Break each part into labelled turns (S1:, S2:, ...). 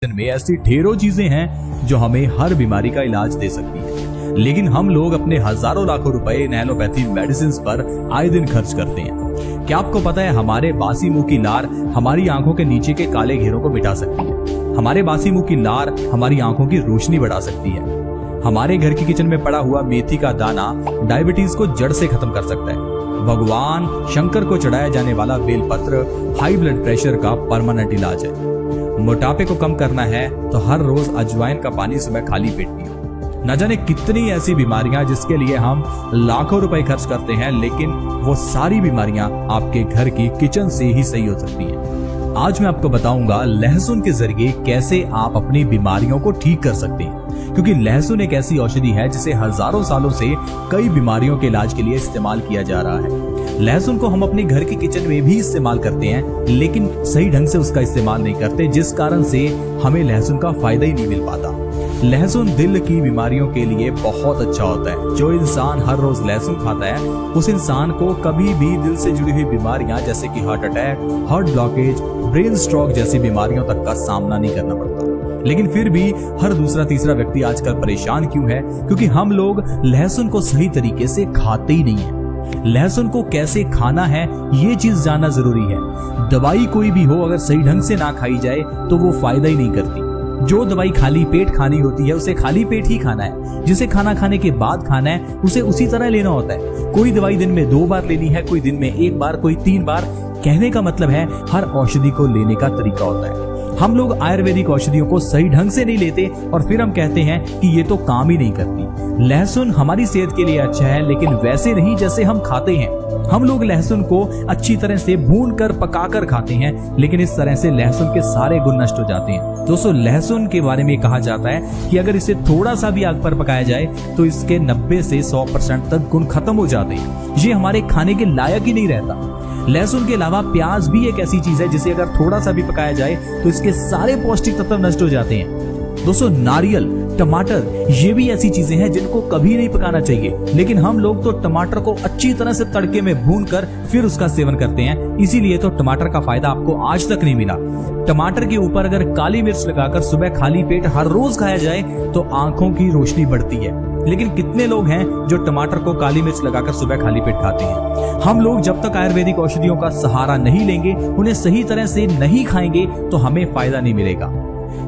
S1: में ऐसी ढेरों चीजें हैं जो हमें हर बीमारी का इलाज दे सकती है, लेकिन हम लोग अपने हजारों लाखों रुपए नैनोपैथी मेडिसिन पर आए दिन खर्च करते हैं। क्या आपको पता है हमारे बासी मुंह की लार हमारी आंखों के नीचे के काले घेरों को मिटा सकती है। हमारे बासी मुंह की लार हमारी आंखों की रोशनी बढ़ा सकती है। हमारे घर के किचन में पड़ा हुआ मेथी का दाना डायबिटीज को जड़ से खत्म कर सकता है। भगवान शंकर को चढ़ाया जाने वाला बेलपत्र हाई ब्लड प्रेशर का परमानेंट इलाज है। मोटापे को कम करना है तो हर रोज अजवाइन का पानी सुबह खाली पेट पियो। न जाने कितनी ऐसी बीमारियां जिसके लिए हम लाखों रुपए खर्च करते हैं, लेकिन वो सारी बीमारियां आपके घर की किचन से ही सही हो सकती हैं। आज मैं आपको बताऊंगा लहसुन के जरिए कैसे आप अपनी बीमारियों को ठीक कर सकते हैं, क्योंकि लहसुन एक ऐसी औषधि है जिसे हजारों सालों से कई बीमारियों के इलाज के लिए इस्तेमाल किया जा रहा है। लहसुन को हम अपने घर के किचन में भी इस्तेमाल करते हैं, लेकिन सही ढंग से उसका इस्तेमाल नहीं करते, जिस कारण से हमें लहसुन का फायदा ही नहीं मिल पाता। लहसुन दिल की बीमारियों के लिए बहुत अच्छा होता है। जो इंसान हर रोज लहसुन खाता है उस इंसान को कभी भी दिल से जुड़ी हुई बीमारियां जैसे कि heart attack, heart blockage, brain stroke जैसी बीमारियों तक का सामना नहीं करना पड़ता। लेकिन फिर भी हर दूसरा तीसरा व्यक्ति आजकल परेशान क्यों है? क्योंकि हम लोग लहसुन को सही तरीके से खाते ही नहीं है। लहसुन को कैसे खाना है ये चीज जानना जरूरी है। दवाई कोई भी हो, अगर सही ढंग से ना खाई जाए तो वो फायदा ही नहीं करती। जो दवाई खाली पेट खानी होती है उसे खाली पेट ही खाना है। जिसे खाना खाने के बाद खाना है उसे उसी तरह लेना होता है। कोई दवाई दिन में 2 बार लेनी है, कोई दिन में 1 बार, कोई 3 बार। कहने का मतलब है हर औषधि को लेने का तरीका होता है। हम लोग आयुर्वेदिक औषधियों को सही ढंग से नहीं लेते और फिर हम कहते हैं कि ये तो काम ही नहीं करती। लहसुन हमारी सेहत के लिए अच्छा है, लेकिन वैसे नहीं जैसे हम खाते हैं। हम लोग लहसुन को अच्छी तरह से भून कर पका कर खाते हैं, लेकिन इस तरह से लहसुन के सारे गुण नष्ट हो जाते हैं। दोस्तों, लहसुन के बारे में कहा जाता है कि अगर इसे थोड़ा सा भी आग पर पकाया जाए तो इसके 90 से 100% तक गुण खत्म हो जाते हैं। ये हमारे खाने के लायक ही नहीं रहता। लहसुन के अलावा प्याज भी एक ऐसी चीज है जिसे अगर थोड़ा सा भी पकाया जाए तो इसके सारे पौष्टिक तत्व नष्ट हो जाते हैं। दोस्तों, नारियल, टमाटर ये भी ऐसी चीजें हैं जिनको कभी नहीं पकाना चाहिए, लेकिन हम लोग तो टमाटर को अच्छी तरह से तड़के में भूनकर फिर उसका सेवन करते हैं। इसीलिए तो टमाटर का फायदा आपको आज तक नहीं मिला। टमाटर के ऊपर अगर काली मिर्च लगाकर सुबह खाली पेट हर रोज खाया जाए तो आंखों की रोशनी बढ़ती है, लेकिन कितने लोग हैं जो टमाटर को काली मिर्च लगाकर सुबह खाली पेट खाते हैं? हम लोग जब तक आयुर्वेदिक औषधियों का सहारा नहीं लेंगे, उन्हें सही तरह से नहीं खाएंगे तो हमें फायदा नहीं मिलेगा।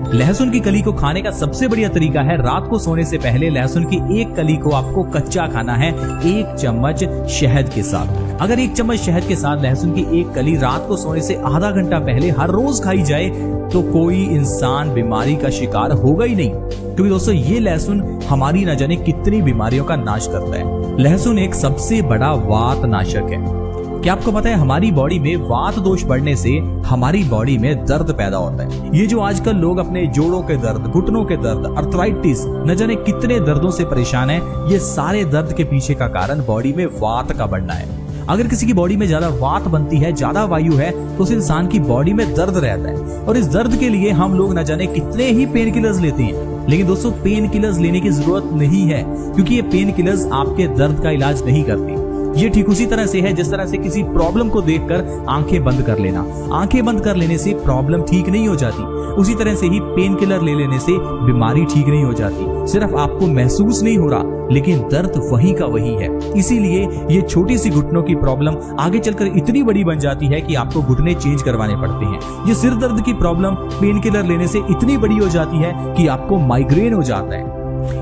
S1: लहसुन की कली को खाने का सबसे बढ़िया तरीका है रात को सोने से पहले लहसुन की एक कली को आपको कच्चा खाना है 1 चम्मच शहद के साथ। अगर 1 चम्मच शहद के साथ लहसुन की एक कली रात को सोने से आधा घंटा पहले हर रोज खाई जाए तो कोई इंसान बीमारी का शिकार होगा ही नहीं, क्योंकि दोस्तों ये लहसुन हमारी न जाने कितनी बीमारियों का नाश करता है। लहसुन एक सबसे बड़ा वात नाशक है। क्या आपको पता है हमारी बॉडी में वात दोष बढ़ने से हमारी बॉडी में दर्द पैदा होता है। ये जो आजकल लोग अपने जोड़ों के दर्द, घुटनों के दर्द, अर्थराइटिस, न जाने कितने दर्दों से परेशान है, ये सारे दर्द के पीछे का कारण बॉडी में वात का बढ़ना है। अगर किसी की बॉडी में ज्यादा वात बनती है, ज्यादा वायु है, तो उस इंसान की बॉडी में दर्द रहता है और इस दर्द के लिए हम लोग न जाने कितने ही पेन किलर्स लेते हैं। लेकिन दोस्तों, पेन किलर्स लेने की जरूरत नहीं है, क्योंकि ये पेन किलर्स आपके दर्द का इलाज नहीं करती। ये ठीक उसी तरह से है जिस तरह से किसी प्रॉब्लम को देखकर आंखें बंद कर लेना। आंखें बंद कर लेने से प्रॉब्लम ठीक नहीं हो जाती, उसी तरह से ही पेन किलर ले लेने से बीमारी ठीक नहीं हो जाती। सिर्फ आपको महसूस नहीं हो रहा, लेकिन दर्द वही का वही है। इसीलिए ये छोटी सी घुटनों की प्रॉब्लम आगे चलकर इतनी बड़ी बन जाती है कि आपको घुटने चेंज करवाने पड़ते हैं। ये सिर दर्द की प्रॉब्लम पेन किलर लेने से इतनी बड़ी हो जाती है कि आपको माइग्रेन हो जाता है।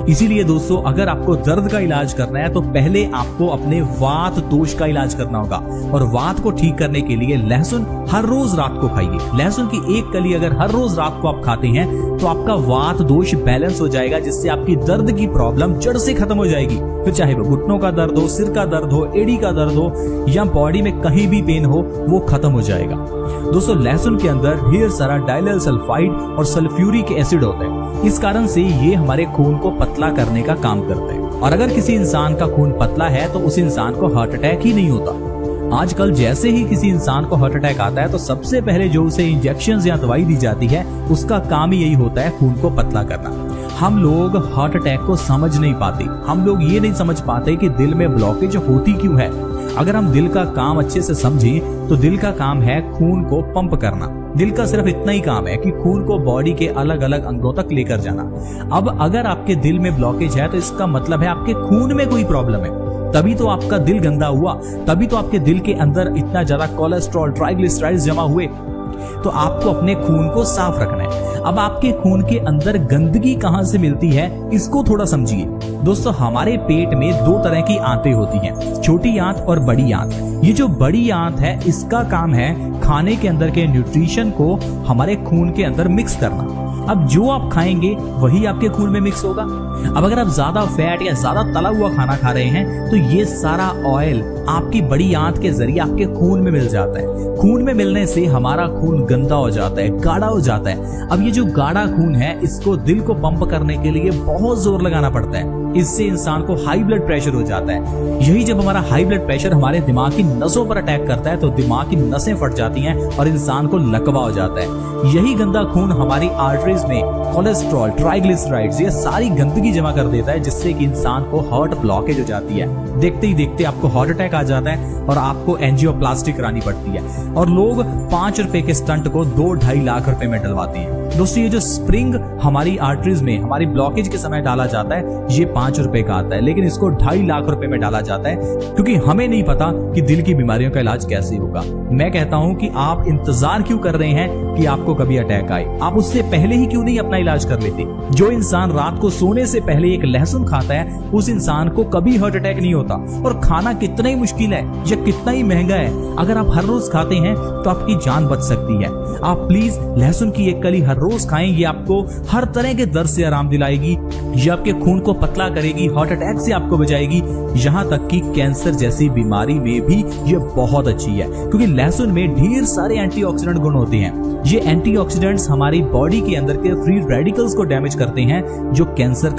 S1: इसीलिए दोस्तों, अगर आपको दर्द का इलाज करना है तो पहले आपको अपने वात दोष का इलाज करना होगा, और वात को ठीक करने के लिए लहसुन हर रोज रात को खाइए। लहसुन की एक कली अगर हर रोज रात को आप खाते हैं तो आपका वात दोष बैलेंस हो जाएगा, जिससे आपकी दर्द की प्रॉब्लम जड़ से खत्म हो जाएगी। फिर चाहे वो घुटनों का दर्द हो, सिर का दर्द हो, एड़ी का दर्द हो या बॉडी में कहीं भी पेन हो, वो खत्म हो जाएगा। दोस्तों, लहसुन के अंदर ढेर सारा डाइलेल सल्फाइड और सल्फ्यूरिक एसिड होता है। इस कारण से ये हमारे खून को पतला करने का काम करते हैं, और अगर किसी इंसान का खून पतला है तो उस इंसान को हार्ट अटैक ही नहीं होता। आजकल जैसे ही किसी इंसान को हार्ट अटैक आता है तो सबसे पहले जो उसे इंजेक्शन या दवाई दी जाती है उसका काम ही यही होता है खून को पतला करना। हम लोग हार्ट अटैक को समझ नहीं पाते। हम लोग ये नहीं समझ पाते कि दिल में ब्लॉकेज होती क्यों है। अगर हम दिल का काम अच्छे से समझें तो दिल का काम है खून को पंप करना। दिल का सिर्फ इतना ही काम है कि खून को बॉडी के अलग अलग अंगों तक लेकर जाना। अब अगर आपके दिल में ब्लॉकेज है तो इसका मतलब है आपके खून में कोई प्रॉब्लम है, तभी तो आपका दिल गंदा हुआ, तभी तो आपके दिल के अंदर इतना ज्यादा कोलेस्ट्रॉल, ट्राइग्लिसराइड्स जमा हुए। तो आपको अपने खून को साफ रखना है। अब आपके खून के अंदर गंदगी कहां से मिलती है इसको थोड़ा समझिए। दोस्तों, हमारे पेट में 2 तरह की आंतें होती हैं, छोटी आंत और बड़ी आंत। ये जो बड़ी आंत है इसका काम है खाने के अंदर के न्यूट्रिशन को हमारे खून के अंदर मिक्स करना। अब जो आप खाएंगे वही आपके खून में मिक्स होगा। अब अगर आप ज्यादा फैट या ज्यादा तला हुआ खाना खा रहे हैं तो ये सारा ऑयल आपकी बड़ी आंत के जरिए आपके खून में मिल जाता है। खून में मिलने से हमारा खून गंदा हो जाता है, गाढ़ा हो जाता है। अब ये जो गाढ़ा खून है इसको दिल को पंप करने के लिए बहुत जोर लगाना पड़ता है। इससे इंसान को हाई ब्लड प्रेशर हो जाता है। यही जब हमारा हाई ब्लड प्रेशर हमारे दिमाग की नसों पर अटैक करता है तो दिमाग की नसें फट जाती हैं और इंसान को लकवा हो जाता है। यही गंदा खून हमारी आर्टरीज में कोलेस्ट्रॉल, ट्राइग्लिसराइड्स ये सारी गंदगी जमा कर देता है, जिससे कि इंसान को हार्ट ब्लॉकेज हो जाती है। देखते ही देखते आपको हार्ट अटैक आ जाता है और आपको एंजियोप्लास्टी करानी पड़ती है। और लोग 5 रुपए के स्टंट को 2-2.5 लाख रुपए में डलवाते हैं। दोस्तों, ये जो स्प्रिंग हमारी आर्टरीज में हमारी ब्लॉकेज के समय डाला जाता है ये 5 रुपए का आता है, लेकिन इसको 2.5 लाख रुपए में डाला जाता है, क्योंकि हमें नहीं पता कि दिल की बीमारियों का इलाज कैसे होगा। मैं कहता हूं कि आप इंतजार क्यों कर रहे हैं कि आपको कभी अटैक आए? आप उससे पहले ही क्यों नहीं अपना इलाज कर लेते? जो इंसान रात को सोने से पहले एक लहसुन खाता है उस इंसान को कभी हार्ट अटैक नहीं होता। और खाना कितना ही मुश्किल है या कितना ही महंगा है, अगर आप हर रोज खाते हैं तो आपकी जान बच सकती है। आप प्लीज लहसुन की एक कली हर रोज खाएं, ये आपको हर तरह के दर्द से आराम दिलाएगी, ये आपके खून को पतला करेगी, हार्ट अटैक से आपको बचाएगी, यहाँ तक कि कैंसर जैसी बीमारी में भी ये बहुत अच्छी है, क्योंकि लहसुन में ढेर सारे एंटीऑक्सीडेंट गुण होते हैं। ये एंटीऑक्सीडेंट्स हमारी बॉडी के अंदर के फ्री रेडिकल्स को डैमेज करते हैं जो कैंसर का